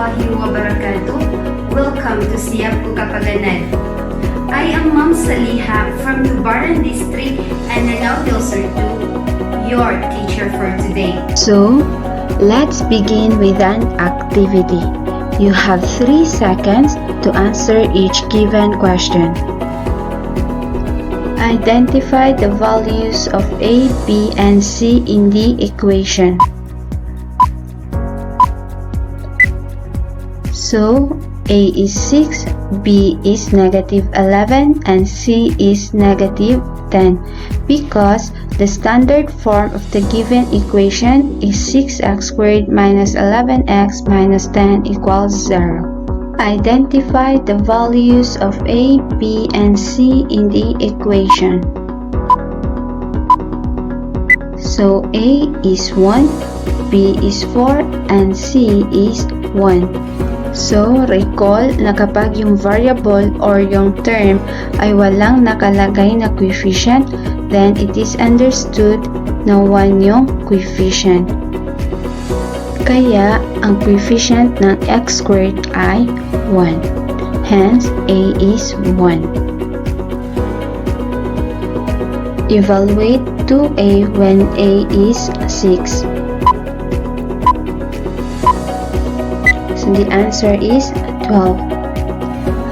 warahmatullahi wabarakatuh. Welcome to Siyap Ko Kapaganad. I am Ma'am Saliha from Tubaran District and I now closer to your teacher for today. So, let's begin with an activity. You have 3 seconds to answer each given question. Identify the values of A, B, and C in the equation. So, A is 6, B is -11, and C is -10 because the standard form of the given equation is 6x squared minus 11x minus 10 equals 0. Identify the values of A, B, and C in the equation. So, A is 1, B is 4, and C is 1. So, recall na kapag yung variable or yung term ay walang nakalagay na coefficient, then it is understood na 1 yung coefficient. Kaya, ang coefficient ng x squared ay 1. Hence, A is 1. Evaluate 2A when A is 6. So, the answer is 12.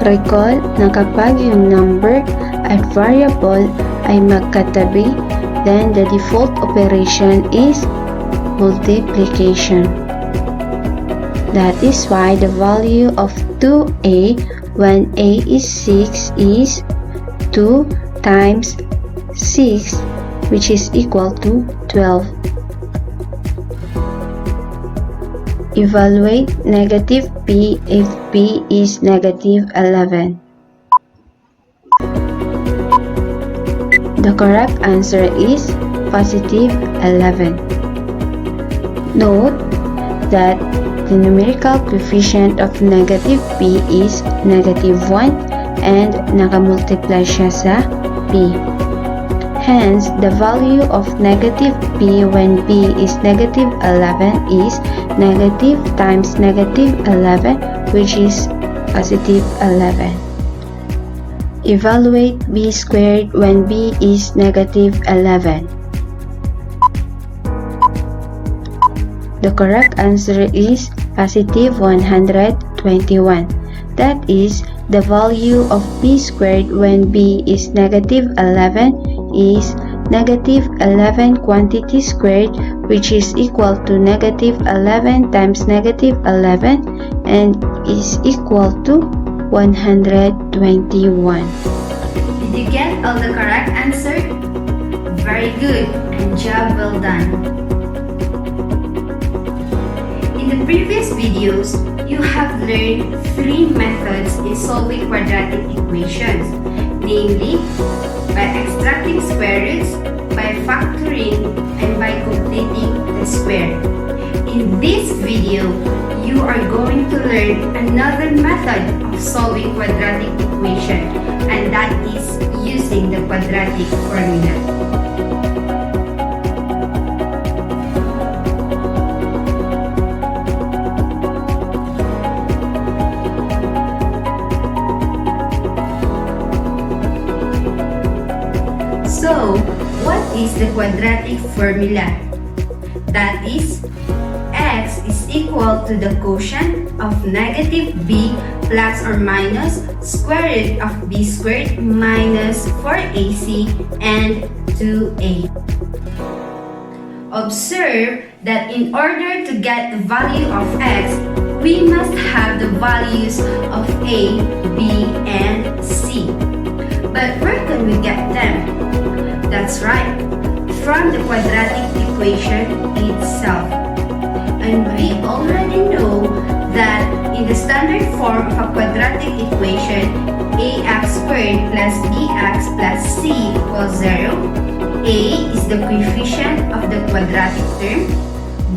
Recall na kapag yung number at variable ay magkatabi, then the default operation is multiplication. That is why the value of 2A when A is 6 is 2 times 6, which is equal to 12. Evaluate negative P if P is -11. The correct answer is positive 11. Note that the numerical coefficient of negative P is -1 and nakamultiply siya sa P. Hence, the value of negative P when B is -11 is negative times -11, which is positive 11. Evaluate B squared when B is -11. The correct answer is positive 121. That is, the value of B squared when B is -11 is -11 quantity squared, which is equal to -11 times -11 and is equal to 121. Did you get all the correct answer? Very good and job well done. In the previous videos, you have learned 3 methods in solving quadratic equations, namely by extracting square roots, by factoring, and by completing the square. In this video, you are going to learn another method of solving quadratic equation, and that is using the quadratic formula. So, what is the quadratic formula? That is, x is equal to the quotient of negative b plus or minus square root of b squared minus 4ac and 2a. Observe that in order to get the value of x, we must have the values of a, b, and c. But where can we get them? That's right, from the quadratic equation itself. And we already know that in the standard form of a quadratic equation, ax squared plus bx plus c equals 0. A is the coefficient of the quadratic term,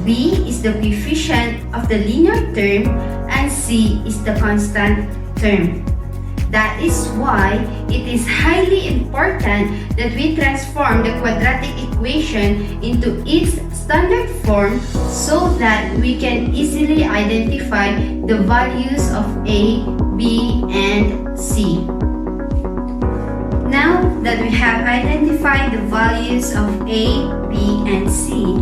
b is the coefficient of the linear term, and c is the constant term. That is why it is highly important that we transform the quadratic equation into its standard form so that we can easily identify the values of A, B, and C. Now that we have identified the values of A, B, and C,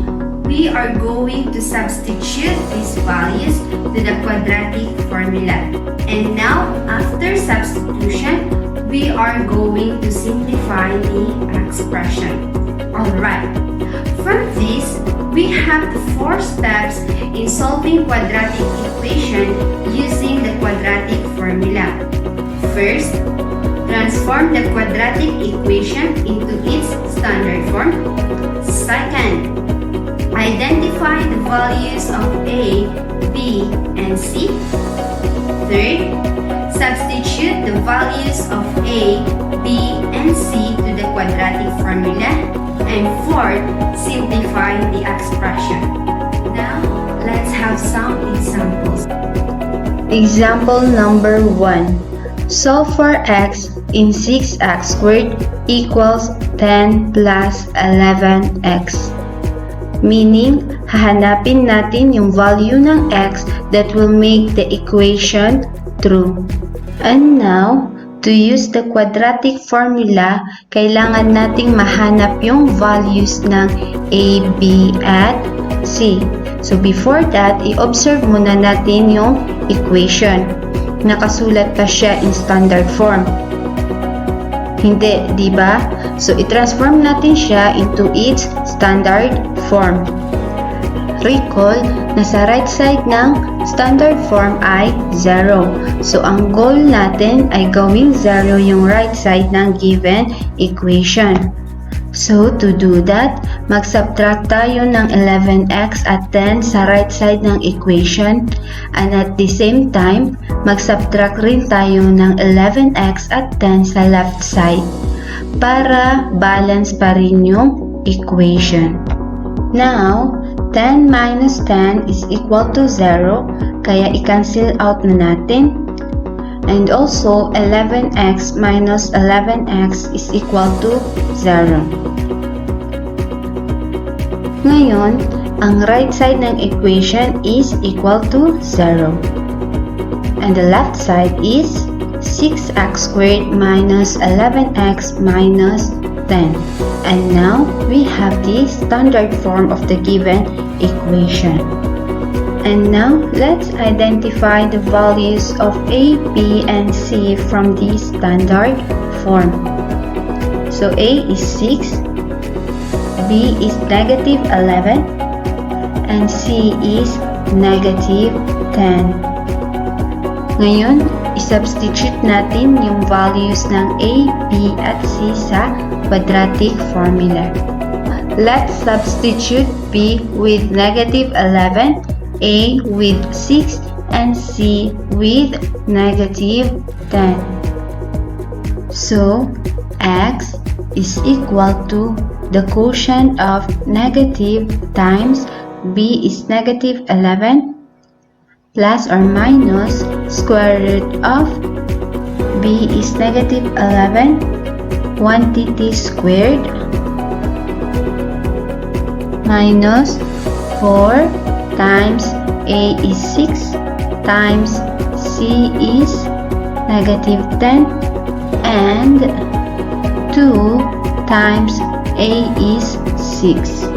we are going to substitute these values to the quadratic formula. And now, after substitution, we are going to simplify the expression. Alright, from this, we have the 4 steps in solving quadratic equation using the quadratic formula. First, transform the quadratic equation into its standard form. Second, identify the values of A, B, and C. Third, substitute the values of A, B, and C to the quadratic formula. And fourth, simplify the expression. Now, let's have some examples. Example number 1. Solve for x in 6x squared equals 10 plus 11x. Meaning, hahanapin natin yung value ng x that will make the equation true. And now, to use the quadratic formula, kailangan nating mahanap yung values ng A, B, at C. So before that, i-observe muna natin yung equation. Nakasulat pa siya in standard form. Hindi, di ba? So i-transform natin siya into its standard form. Recall na sa right side ng standard form ay 0. So, ang goal natin ay gawing 0 yung right side ng given equation. So, to do that, mag-subtract tayo ng 11x at 10 sa right side ng equation. And at the same time, mag-subtract rin tayo ng 11x at 10 sa left side para balance pa rin yung equation. Now, 10 minus 10 is equal to 0, kaya i-cancel out na natin. And also, 11x minus 11x is equal to 0. Ngayon, ang right side ng equation is equal to 0. And the left side is 6x squared minus 11x minus 10. And now, we have the standard form of the given equation. And now, let's identify the values of A, B, and C from the standard form. So, A is 6, B is negative 11, and C is negative 10. Ngayon, i-substitute natin yung values ng A, B, at C sa quadratic formula. Let's substitute B with negative 11, A with 6, and C with negative 10. So, x is equal to the quotient of negative times B is negative 11 plus or minus square root of B is negative 11 quantity squared minus 4 times A is 6 times C is negative 10 and 2 times A is 6.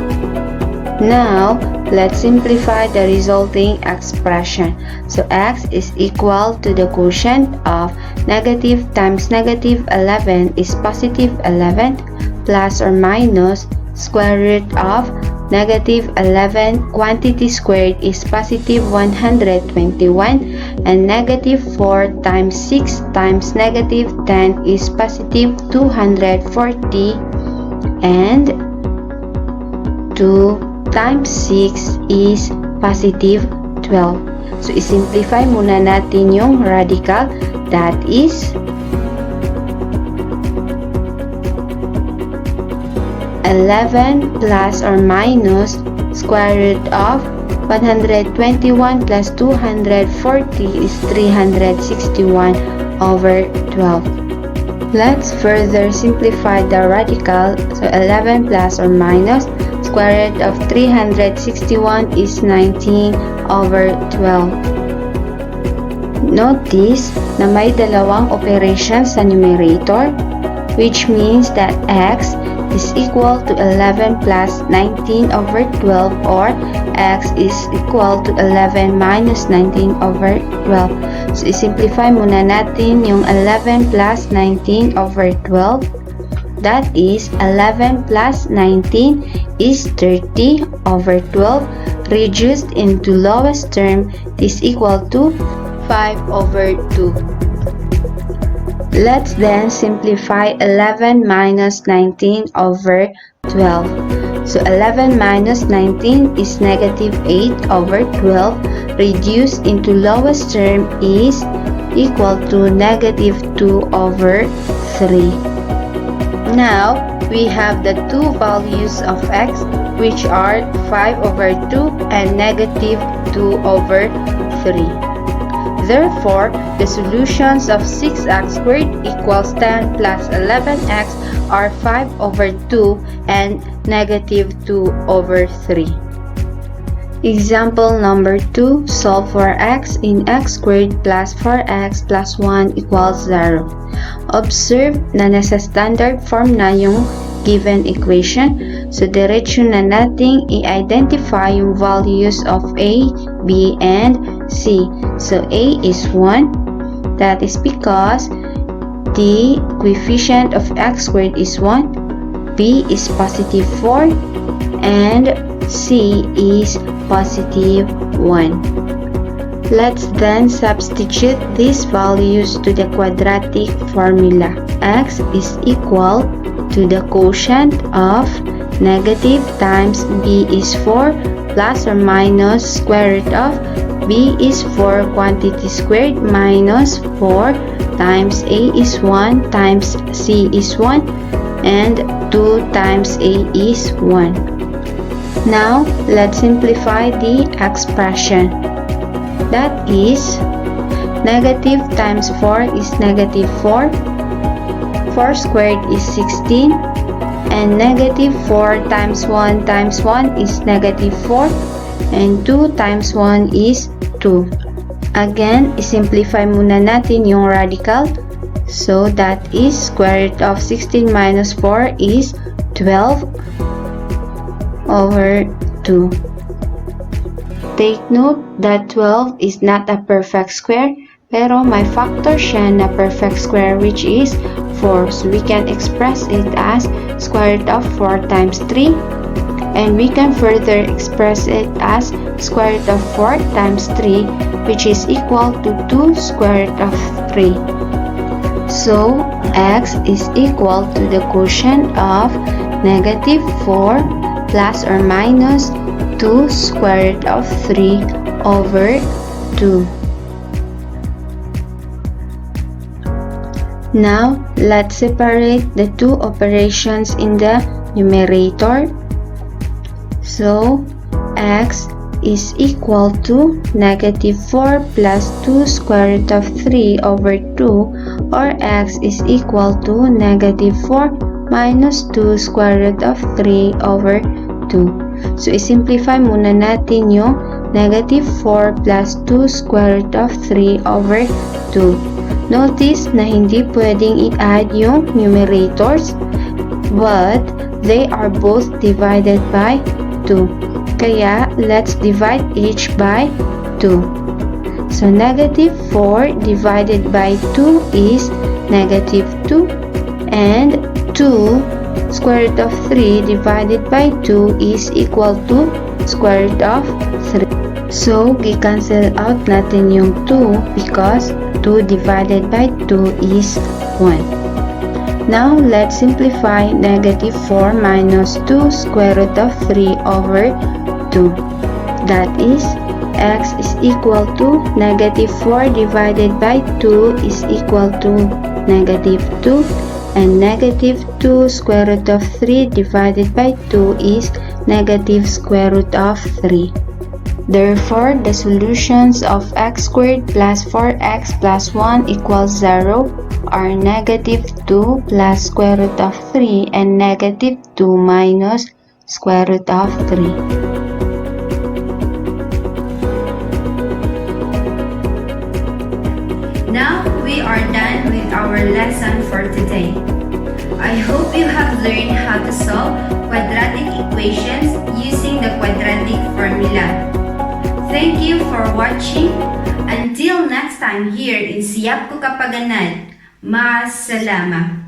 Now, let's simplify the resulting expression. So, x is equal to the quotient of negative times negative 11 is positive 11 plus or minus square root of negative 11 quantity squared is positive 121 and negative 4 times 6 times negative 10 is positive 240 and 2 times 6 is positive 12. So, isimplify muna natin yung radical. That is 11 plus or minus square root of 121 plus 240 is 361 over 12. Let's further simplify the radical. So 11 plus or minus square root of 361 is 19 over 12. Notice na may dalawang operation sa numerator, which means that x is equal to 11 plus 19 over 12 or x is equal to 11 minus 19 over 12. So, isimplify muna natin yung 11 plus 19 over 12. That is 11 plus 19 is 30 over 12 reduced into lowest term is equal to 5 over 2. Let's then simplify 11 minus 19 over 12. So 11 minus 19 is negative 8 over 12 reduced into lowest term is equal to negative 2 over 3. Now, we have the two values of x, which are 5 over 2 and negative 2 over 3. Therefore, the solutions of 6x squared equals 10 plus 11x are 5 over 2 and negative 2 over 3. Example number 2, solve for x in x squared plus 4x plus 1 equals 0. Observe na nasa standard form na yung given equation. So, diretso na nating i-identify yung values of a, b, and c. So, a is 1. That is because the coefficient of x squared is 1. b is positive 4. And c is positive 1. Let's then substitute these values to the quadratic formula. X is equal to the quotient of negative times b is 4 plus or minus square root of b is 4 quantity squared minus 4 times a is 1 times c is 1 and 2 times a is 1. Now, let's simplify the expression. That is, negative times 4 is negative 4. 4 squared is 16. And negative 4 times 1 is negative 4. And 2 times 1 is 2. Again, isimplify muna natin yung radical. So, that is square root of 16 minus 4 is 12 over 2. Take note that 12 is not a perfect square, pero may factor siya na perfect square which is 4. So we can express it as square root of 4 times 3. And we can further express it as square root of 4 times 3 which is equal to 2 square root of 3. So x is equal to the quotient of negative 4 plus or minus 2 square root of 3 over 2. Now, let's separate the two operations in the numerator. So, x is equal to negative 4 plus 2 square root of 3 over 2 or x is equal to negative 4 minus 2 square root of 3 over 2. So, isimplify muna natin yung negative 4 plus 2 square root of 3 over 2. Notice na hindi pwedeng i-add yung numerators, but they are both divided by 2. Kaya, let's divide each by 2. So, negative 4 divided by 2 is negative 2 and 2 square root of 3 divided by 2 is equal to square root of 3. So, gi-cancel out natin yung 2 because 2 divided by 2 is 1. Now, let's simplify negative 4 minus 2 square root of 3 over 2. That is, x is equal to negative 4 divided by 2 is equal to negative 2. And negative 2 square root of 3 divided by 2 is negative square root of 3. Therefore, the solutions of x squared plus 4x plus 1 equals 0 are negative 2 plus square root of 3 and negative 2 minus square root of 3. Now we are done with our lesson for today. I hope you have learned how to solve quadratic equations using the quadratic formula. Thank you for watching. Until next time here in Siyap Ko Kapaganad. Maas salama.